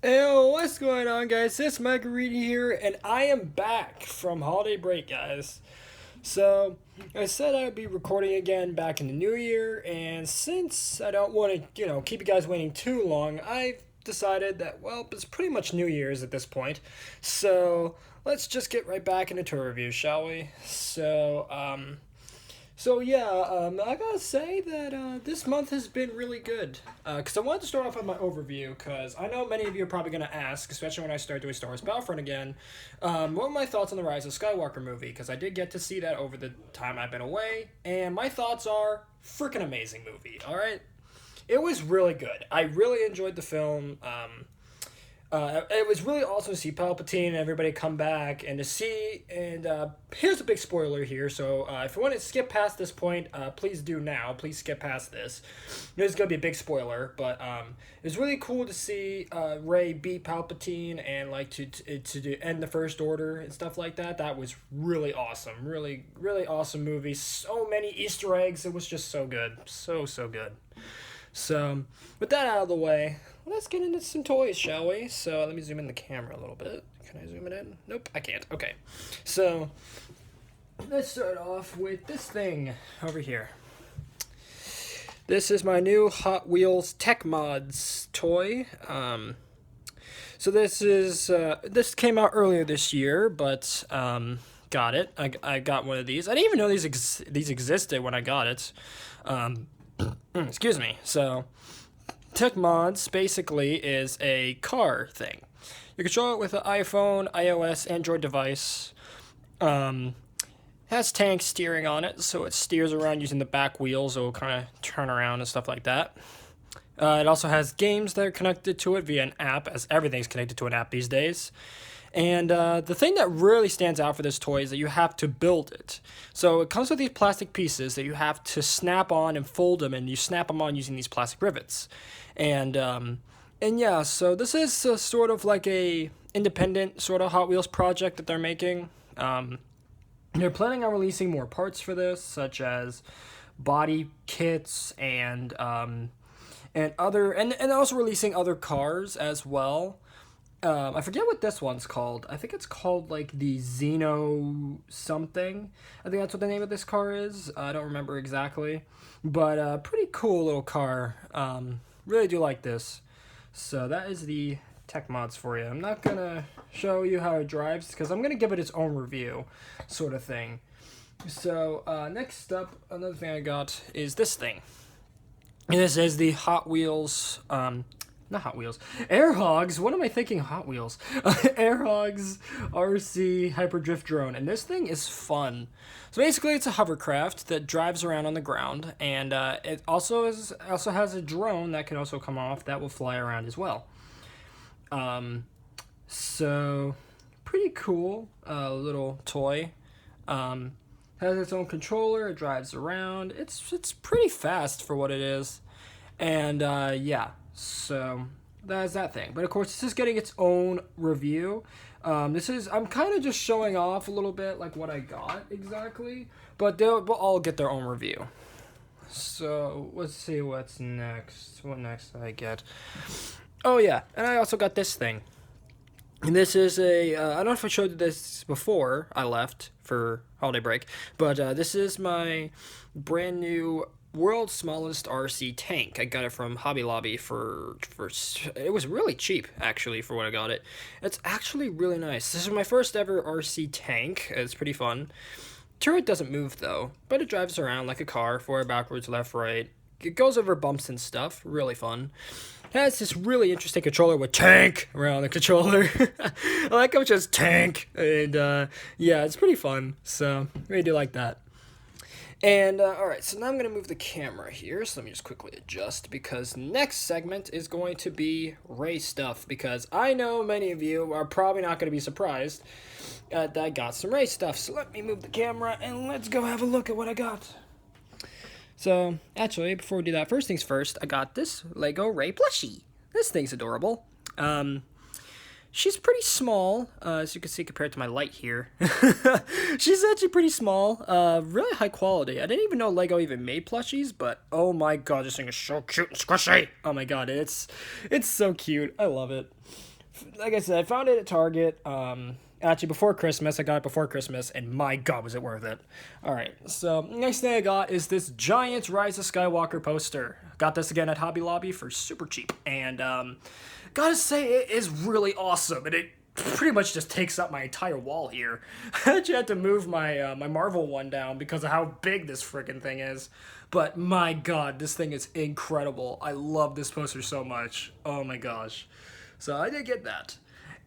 Hey, what's going on, guys? It's Margarita here, and I am back from holiday break, guys. So, I said I would be recording again back in the new year, and since I don't want to, keep you guys waiting too long, I've decided that, well, it's pretty much New Year's at this point. So, let's just get right back into tour review, shall we? I gotta say that this month has been really good. Because I wanted to start off with my overview, because I know many of you are probably gonna ask, especially when I start doing Star Wars Battlefront again, what are my thoughts on the Rise of Skywalker movie? Because I did get to see that over the time I've been away, and my thoughts are freaking amazing movie. All right, it was really good. I really enjoyed the film. It was really awesome to see Palpatine and everybody come back and to see. And here's a big spoiler here. So if you want to skip past this point, please do now. Please skip past this. This is gonna be a big spoiler, but it was really cool to see Rey beat Palpatine and like to end the First Order and stuff like that. That was really awesome. Really really awesome movie. So many Easter eggs. It was just so good. So good. So, with that out of the way, let's get into some toys, shall we? So, let me zoom in the camera a little bit. Can I zoom it in? Nope, I can't. Okay. So, let's start off with this thing over here. This is my new Hot Wheels Tech Mods toy. This came out earlier this year, but got it. I got one of these. I didn't even know these existed when I got it. Excuse me. So, Tech Mods basically is a car thing. You control it with an iPhone, iOS, Android device. Has tank steering on it, so it steers around using the back wheels. It'll kind of turn around and stuff like that. It also has games that are connected to it via an app, as everything's connected to an app these days. And the thing that really stands out for this toy is that you have to build it. So it comes with these plastic pieces that you have to snap on and fold them, and you snap them on using these plastic rivets. And yeah, so this is sort of like a independent sort of Hot Wheels project that they're making. They're planning on releasing more parts for this, such as body kits and also releasing other cars as well. I forget what this one's called. I think it's called like the Xeno something. I think that's what the name of this car is. I don't remember exactly. But pretty cool little car. Really do like this. So that is the tech mods for you. I'm not going to show you how it drives because I'm going to give it its own review sort of thing. So next up, another thing I got is this thing. And this is the Hot Wheels... not Hot Wheels. Air Hogs. What am I thinking? Hot Wheels. Air Hogs RC Hyperdrift Drone. And this thing is fun. So basically, it's a hovercraft that drives around on the ground, and it also has a drone that can also come off that will fly around as well. So pretty cool little toy. Has its own controller. It drives around. It's pretty fast for what it is, and yeah. So that's that thing. But of course, this is getting its own review. I'm kind of just showing off a little bit like what I got exactly, but they'll all get their own review. So let's see what's next. What next did I get? Oh yeah, and I also got this thing. And this is I don't know if I showed you this before I left for holiday break, but this is my brand new world's smallest RC tank. I got it from Hobby Lobby for it was really cheap actually for what I got it. It's actually really nice. This is my first ever RC tank. It's pretty fun. Turret doesn't move though, but it drives around like a car, forward, backwards, left, right. It goes over bumps and stuff. Really fun. It has this really interesting controller with tank around the controller. I like how it just tank, and yeah, it's pretty fun. So I really do like that. And, alright, so now I'm going to move the camera here, so let me just quickly adjust, because next segment is going to be REA Stuff, because I know many of you are probably not going to be surprised that I got some REA Stuff, so let me move the camera, and let's go have a look at what I got. So, actually, before we do that, first things first, I got this Lego REA plushie. This thing's adorable. She's pretty small, as you can see compared to my light here. She's actually pretty small, really high quality. I didn't even know Lego even made plushies, but oh my god, this thing is so cute and squishy. Oh my god, it's so cute. I love it. like I said, I found it at Target. Actually, before Christmas. I got it before Christmas, and my God, was it worth it. Alright, so next thing I got is this giant Rise of Skywalker poster. Got this again at Hobby Lobby for super cheap. And, gotta say, it is really awesome. And it pretty much just takes up my entire wall here. I actually had to move my my Marvel one down because of how big this freaking thing is. But my God, this thing is incredible. I love this poster so much. Oh my gosh. So I did get that.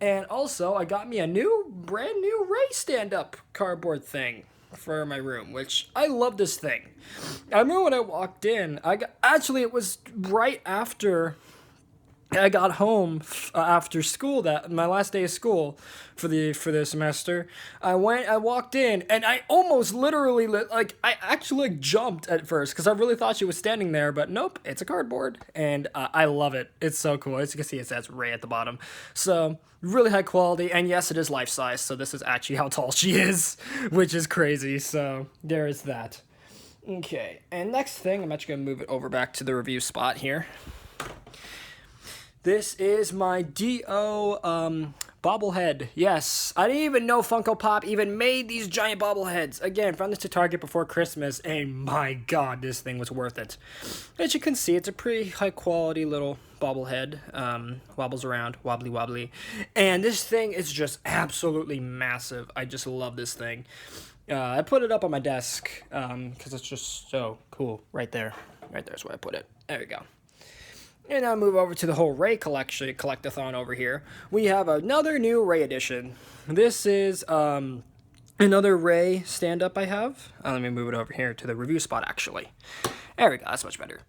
And also, I got me a brand new REA stand-up cardboard thing for my room, which I love this thing. I remember when I walked in, actually, it was right after I got home after school, that my last day of school for the semester. I walked in, and I almost literally I actually jumped at first because I really thought she was standing there, but nope, it's a cardboard, and I love it. It's so cool. As you can see, it says Ray at the bottom, so really high quality, and yes, it is life size. So this is actually how tall she is, which is crazy. So there is that. Okay, and next thing, I'm actually gonna move it over back to the review spot here. This is my D.O. bobblehead. Yes, I didn't even know Funko Pop even made these giant bobbleheads. Again, found this to Target before Christmas, and my God, this thing was worth it. As you can see, it's a pretty high quality little bobblehead. Wobbles around, wobbly wobbly. And this thing is just absolutely massive. I just love this thing. I put it up on my desk because it's just so cool. Right there. Right there's where I put it. There we go. And now move over to the whole REA collectathon over here. We have another new REA edition. This is another REA stand-up I have. Let me move it over here to the review spot, actually. There we go, that's much better.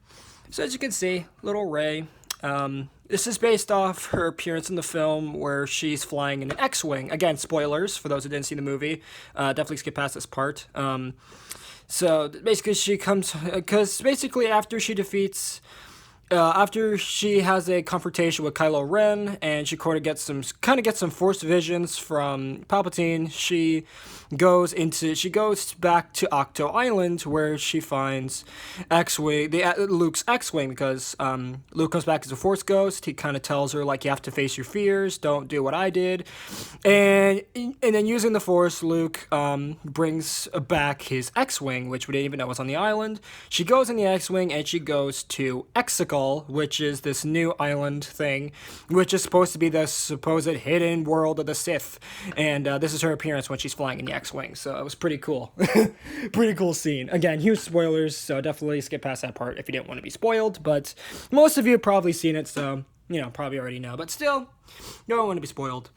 So as you can see, little REA. This is based off her appearance in the film where she's flying in an X-Wing. Again, spoilers for those who didn't see the movie. Definitely skip past this part. So basically she comes... Because basically after she defeats... after she has a confrontation with Kylo Ren, and she kind of gets some force visions from Palpatine, she goes back to Octo Island where she finds Luke's X-Wing, because Luke comes back as a Force ghost. He kind of tells her, like, you have to face your fears, don't do what I did, and then using the Force, Luke brings back his X-Wing, which we didn't even know was on the island. She goes in the X-Wing and she goes to Exegol, which is this new island thing, which is supposed to be the supposed hidden world of the Sith, and this is her appearance when she's flying in the X-Wing, so it was pretty cool. Pretty cool scene. Again, huge spoilers, so definitely skip past that part if you didn't want to be spoiled, but most of you have probably seen it, so, you know, probably already know, but still, you don't want to be spoiled.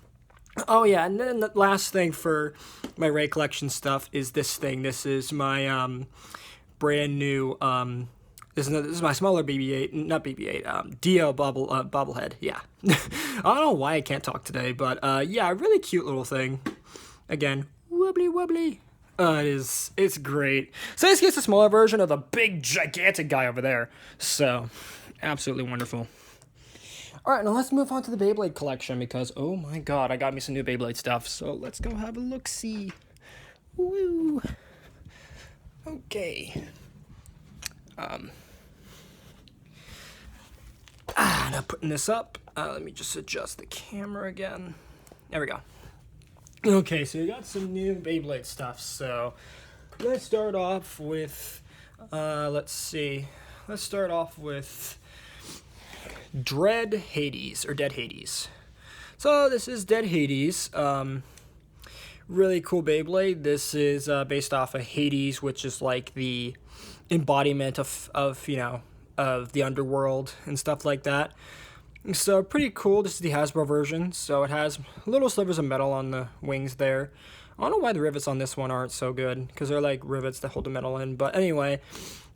Oh yeah, and then the last thing for my REA collection stuff is this thing. This is my brand new This is my smaller BB-8, not BB-8, Dio bobblehead, yeah. I don't know why I can't talk today, but yeah, really cute little thing. Again, wobbly wobbly. It's great. So this gets a smaller version of the big, gigantic guy over there. So, absolutely wonderful. Alright, now let's move on to the Beyblade collection, because, oh my God, I got me some new Beyblade stuff. So let's go have a look-see. Woo! Okay. Now putting this up, let me just adjust the camera again. There we go. Okay, so we got some new Beyblade stuff. So let's start off with, let's start off with Dead Hades. So this is Dead Hades. Really cool Beyblade. This is based off of Hades, which is like the embodiment of you know, of the underworld and stuff like that. So pretty cool. This is the Hasbro version, so it has little slivers of metal on the wings there. I don't know why the rivets on this one aren't so good, because they're like rivets that hold the metal in, but anyway.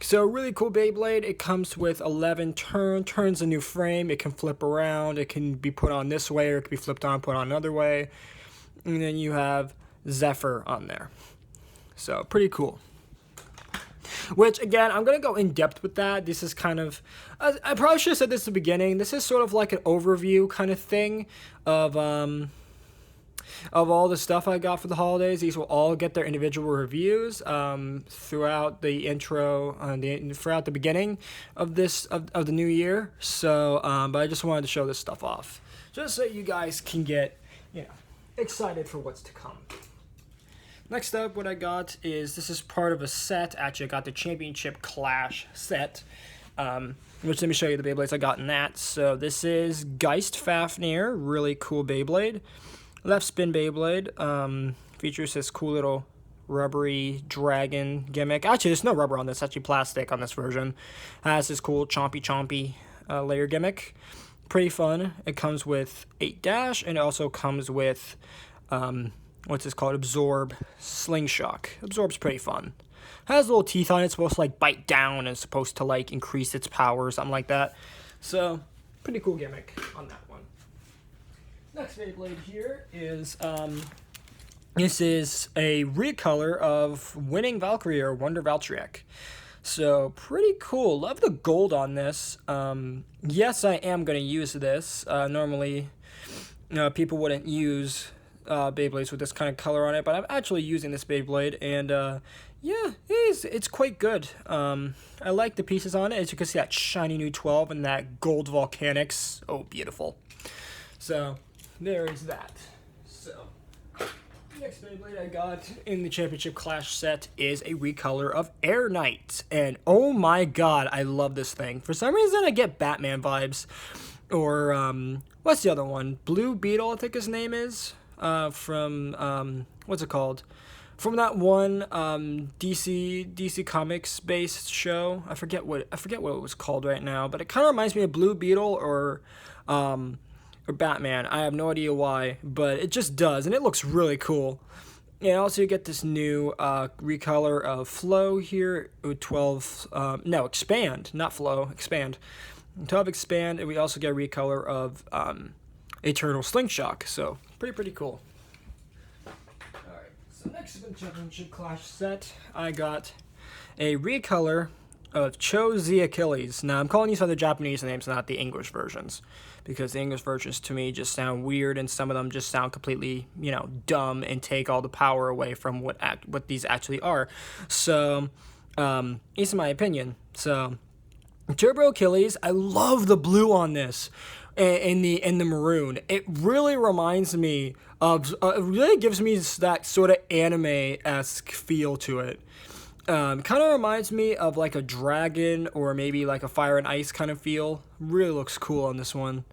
So really cool Beyblade. It comes with 11 turns, a new frame. It can flip around. It can be put on this way, or it can be flipped on, put on another way. And then you have Zephyr on there. So pretty cool. Which, again, I'm going to go in depth with that. This is kind of, I probably should have said this at the beginning. This is sort of like an overview kind of thing of all the stuff I got for the holidays. These will all get their individual reviews throughout the intro, throughout the beginning of this, of the new year. So, but I just wanted to show this stuff off. just so you guys can get, you know, excited for what's to come. Next up, what I got is, this is part of a set. Actually, I got the Championship Clash set, which, let me show you the Beyblades I got in that. So this is Geist Fafnir, really cool Beyblade. Left spin Beyblade, features this cool little rubbery dragon gimmick. Actually, there's no rubber on this, actually plastic on this version. Has this cool chompy layer gimmick. Pretty fun. It comes with 8 dash, and it also comes with what's this called? Absorb Slingshot. Absorb's pretty fun. Has little teeth on it. It's supposed to like bite down and it's supposed to like increase its power or something like that. So, pretty cool gimmick on that one. Next Beyblade here is this is a recolor of Winning Valkyrie or Wonder Valkyriek. So, pretty cool. Love the gold on this. Yes, I am going to use this. Normally, people wouldn't use Beyblades with this kind of color on it, but I'm actually using this Beyblade, and yeah, it's quite good. I like the pieces on it. As you can see, that shiny new 12 and that gold volcanics. Oh, beautiful. So, there is that. So, next Beyblade I got in the Championship Clash set is a recolor of Air Knight. And oh my god, I love this thing. For some reason, I get Batman vibes. Or, what's the other one? Blue Beetle, I think his name is. From, what's it called? From that one, DC Comics based show. I forget what it was called right now, but it kind of reminds me of Blue Beetle or Batman. I have no idea why, but it just does, and it looks really cool. And also you get this new recolor of Flow here with 12, Expand, not Flow, Expand. 12 Expand, and we also get a recolor of Eternal Slingshot, so pretty cool. Alright, so next in the Championship Clash set, I got a recolor of Cho the Achilles. Now, I'm calling these other Japanese names, not the English versions, because the English versions to me just sound weird, and some of them just sound completely, dumb and take all the power away from what these actually are. So, it's my opinion. So, Turbo Achilles, I love the blue on this. In the maroon, it really reminds me of. It really gives me that sort of anime-esque feel to it. Kind of reminds me of like a dragon or maybe like a fire and ice kind of feel. Really looks cool on this one.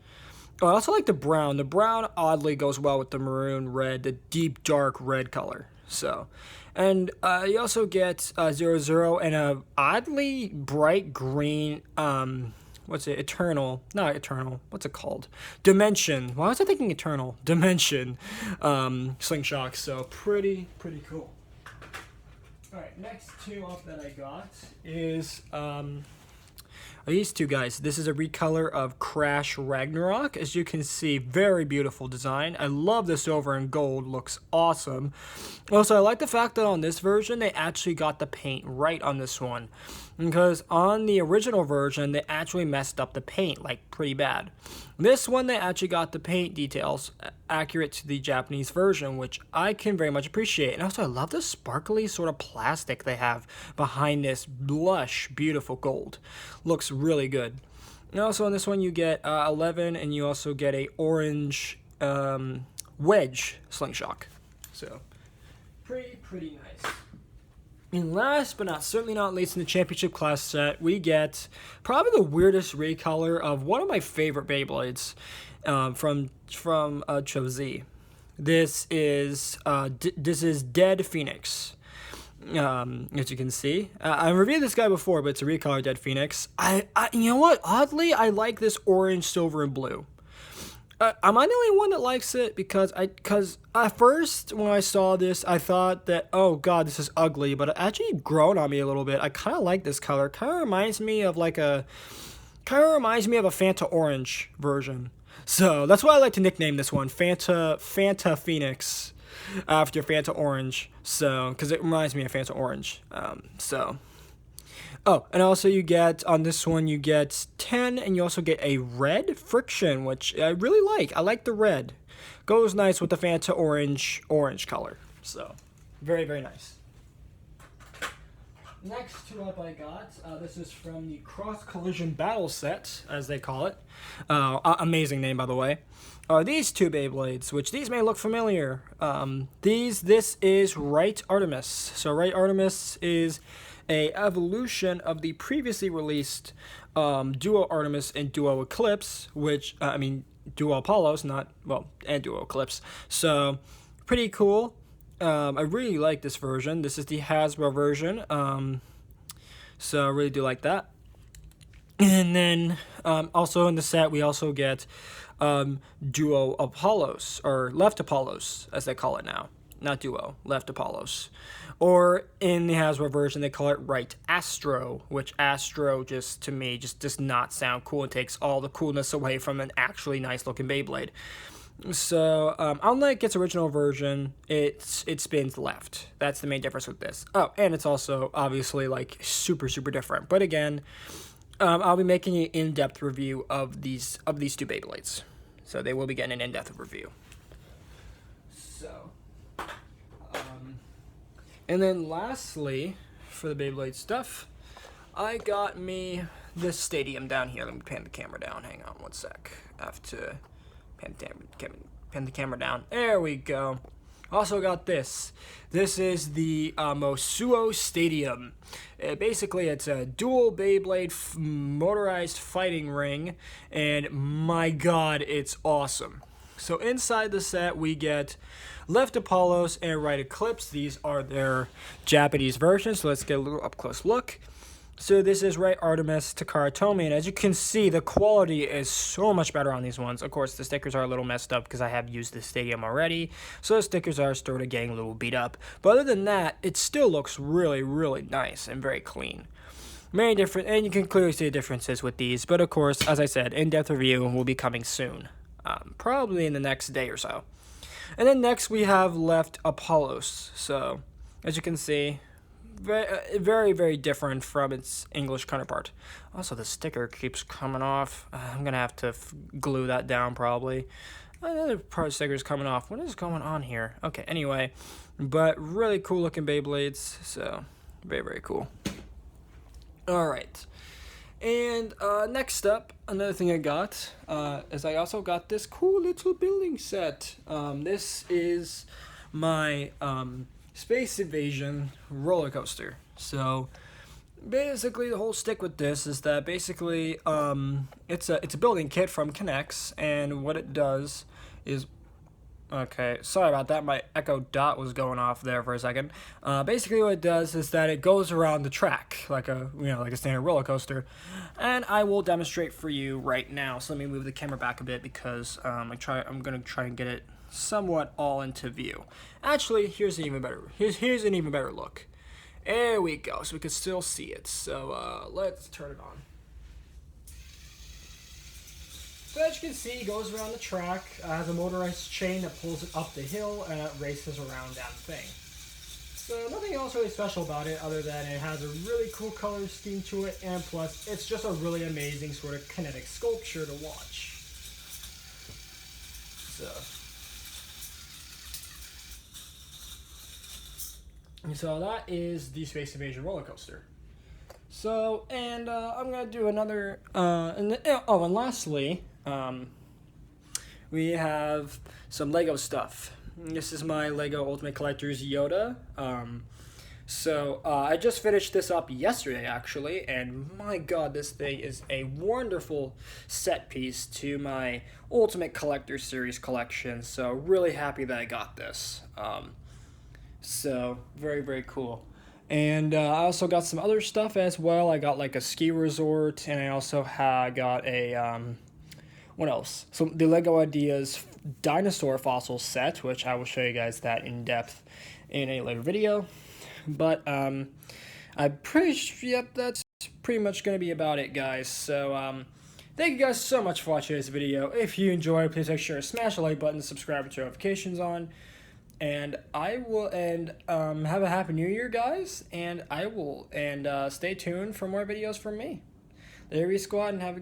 Oh, I also like the brown. The brown oddly goes well with the maroon red, the deep dark red color. So, and you also get 00 and a oddly bright green. What's it? Eternal. Not Eternal. What's it called? Dimension. Why was I thinking Eternal? Dimension. Slingshot. So, pretty cool. Alright, next two up that I got is these two guys. This is a recolor of Crash Ragnarok. As you can see, very beautiful design. I love the silver and gold. Looks awesome. Also, I like the fact that on this version, they actually got the paint right on this one. Because on the original version, they actually messed up the paint, like, pretty bad. This one, they actually got the paint details accurate to the Japanese version, which I can very much appreciate. And also, I love the sparkly sort of plastic they have behind this lush, beautiful gold. Looks really good. And also, on this one, you get 11, and you also get a orange wedge slingshot. So, pretty nice. And last but certainly not least in the Championship Class set, we get probably the weirdest recolor of one of my favorite Beyblades from Chozi. This is Dead Phoenix. As you can see, I reviewed this guy before, but it's a recolor Dead Phoenix. You know what? Oddly, I like this orange, silver, and blue. Am I the only one that likes it? Because at first when I saw this, I thought that, oh god, this is ugly, but it actually grown on me a little bit. I kind of like this color. Kind of reminds me of a Fanta Orange version. So that's why I like to nickname this one Fanta Phoenix after Fanta Orange. So because it reminds me of Fanta Orange. Oh, and also you get, on this one, you get 10, and you also get a red friction, which I really like. I like the red. Goes nice with the Fanta orange color. So, very nice. next two up I got, this is from the Cross Collision Battle Set, as they call it. Amazing name, by the way. These two Beyblades, which these may look familiar. This is Right Artemis. So Right Artemis is a evolution of the previously released Duo Artemis and Duo Eclipse, which, Duo Apollos, and Duo Eclipse. So, pretty cool. I really like this version. This is the Hasbro version. So I really do like that. And then also in the set, we also get Duo Apollos, or Left Apollos, as they call it now. Not Duo, Left Apollos. Or in the Hasbro version, they call it Right Astro, which Astro to me does not sound cool and takes all the coolness away from an actually nice looking Beyblade. So, unlike its original version, it spins left. That's the main difference with this. Oh, and it's also obviously like super different. But again, I'll be making an in-depth review of these two Beyblades. So they will be getting an in-depth review. So, and then lastly, for the Beyblade stuff, I got me this stadium down here. Let me pan the camera down. Hang on one sec. I have to pan the camera down. There we go. Also got this. This is the Mosuo Stadium. Basically, it's a dual Beyblade motorized fighting ring, and my god, it's awesome. So inside the set, we get Left Apollos and Right Eclipse. These are their Japanese versions, so let's get a little up-close look. So this is Right Artemis Takara Tomy, and as you can see, the quality is so much better on these ones. Of course, the stickers are a little messed up because I have used the stadium already, so the stickers are sort of getting a little beat up. But other than that, it still looks really nice and very clean. Many different, and you can clearly see the differences with these. But of course, as I said, in-depth review will be coming soon, probably in the next day or so. And then next we have Left Apollos. So as you can see, very different from its English counterpart. Also, the sticker keeps coming off. I'm gonna have to glue that down probably. Another part of the sticker is coming off. What is going on here? Okay, anyway, but really cool looking Beyblades. So very cool. All right, and next up, another thing I got is I also got this cool little building set. This is my Space Invasion Rollercoaster. So basically the whole stick with this is that basically it's a building kit from K'NEX, and what it does is, okay, sorry about that, my Echo Dot was going off there for a second. Basically what it does is that it goes around the track like a standard roller coaster, and I will demonstrate for you right now. So let me move the camera back a bit because I'm gonna try and get it somewhat all into view. Actually, here's an even better look. There we go, so we can still see it. So let's turn it on. So as you can see, it goes around the track, has a motorized chain that pulls it up the hill, and it races around that thing. So nothing else really special about it other than it has a really cool color scheme to it, and plus it's just a really amazing sort of kinetic sculpture to watch. So that is the Space Invasion roller coaster. So, and I'm gonna do another. And lastly, we have some Lego stuff. This is my Lego Ultimate Collector's Yoda. I just finished this up yesterday, actually, and my god, this thing is a wonderful set piece to my Ultimate Collector Series collection. So, really happy that I got this. So, very cool. And I also got some other stuff as well. I got like a ski resort, and I also got a, what else? So the Lego Ideas dinosaur fossil set, which I will show you guys that in depth in a later video. But I'm pretty sure, yep, that's pretty much going to be about it, guys. So thank you guys so much for watching this video. If you enjoyed, please make sure to smash the like button, subscribe with your notifications on. And have a happy new year, guys, and stay tuned for more videos from me. The REA Squad, and have a good